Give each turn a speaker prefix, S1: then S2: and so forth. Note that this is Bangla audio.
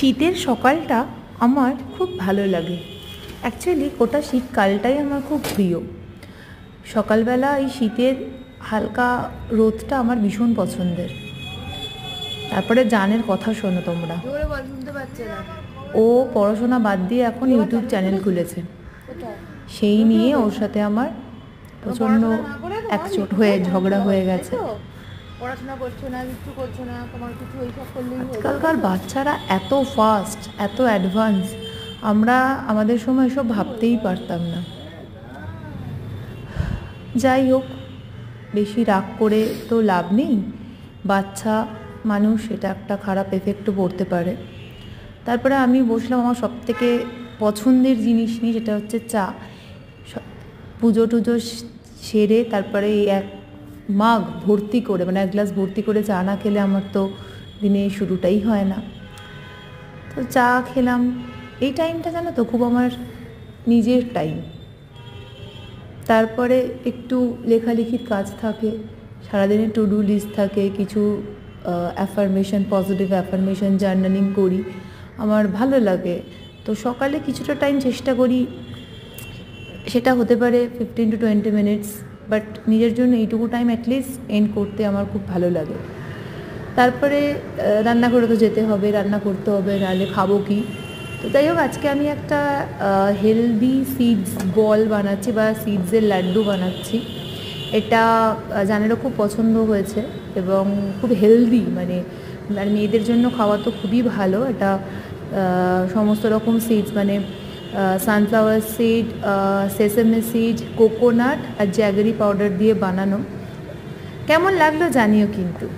S1: শীতের সকালটা আমার খুব ভালো লাগে। অ্যাকচুয়ালি গোটা শীতকালটাই আমার খুব প্রিয়। সকালবেলা এই শীতের হালকা রোদটা আমার ভীষণ পছন্দের। তারপরে জানের কথা শোনো তোমরা, ও পড়াশোনা বাদ দিয়ে এখন ইউটিউব চ্যানেল খুলেছে, সেই নিয়ে ওর সাথে আমার প্রচণ্ড একচোট হয়ে ঝগড়া হয়ে গেছে।
S2: পড়াশোনা করছো না, কিছু করছো না, তোমার কিছু এইসব করলেই
S1: আজকালকার বাচ্চারা এত ফাস্ট, এত অ্যাডভান্স, আমরা আমাদের সময় এসব ভাবতেই পারতাম না। যাই হোক, বেশি রাগ করে তো লাভ নেই, বাচ্চা মানুষ, এটা একটা খারাপ এফেক্টও পড়তে পারে। তারপরে আমি বসলাম আমার সবথেকে পছন্দের জিনিস নিয়ে, সেটা হচ্ছে চা। পুজো টুজো সেরে তারপরে এক মাগ ভর্তি করে, মানে এক গ্লাস ভর্তি করে চা না খেলে আমার তো দিনের শুরুটাই হয় না। তো চা খেলাম। এই টাইমটা জানো তো খুব আমার নিজের টাইম। তারপরে একটু লেখালেখির কাজ থাকে, সারাদিনের টু ডু লিস্ট থাকে, কিছু অ্যাফার্মেশন, পজিটিভ অ্যাফার্মেশন জার্নালিং করি, আমার ভালো লাগে। তো সকালে কিছুটা টাইম চেষ্টা করি, সেটা হতে পারে 15 to 20 মিনিটস, বাট নিজের জন্য এইটুকু টাইম অ্যাটলিস্ট এন্ড করতে আমার খুব ভালো লাগে। তারপরে রান্না করে তো যেতে হবে, রান্না করতে হবে, নাহলে খাবো কি। তো যাই হোক, আজকে আমি একটা হেলদি সিডস বল বানাচ্ছি বা সিডসের লাড্ডু বানাচ্ছি। এটা জানেরও খুব পছন্দ হয়েছে এবং খুব হেলদি, মানে আর মেয়েদের জন্য খাওয়া তো খুবই ভালো। এটা সমস্ত রকম সিডস, মানে সানফ্লাওয়ার সিড, সেসামে সিড, কোকোনাট আর জ্যাগরি পাউডার দিয়ে বানানো। কেমন লাগলো জানিও কিন্তু।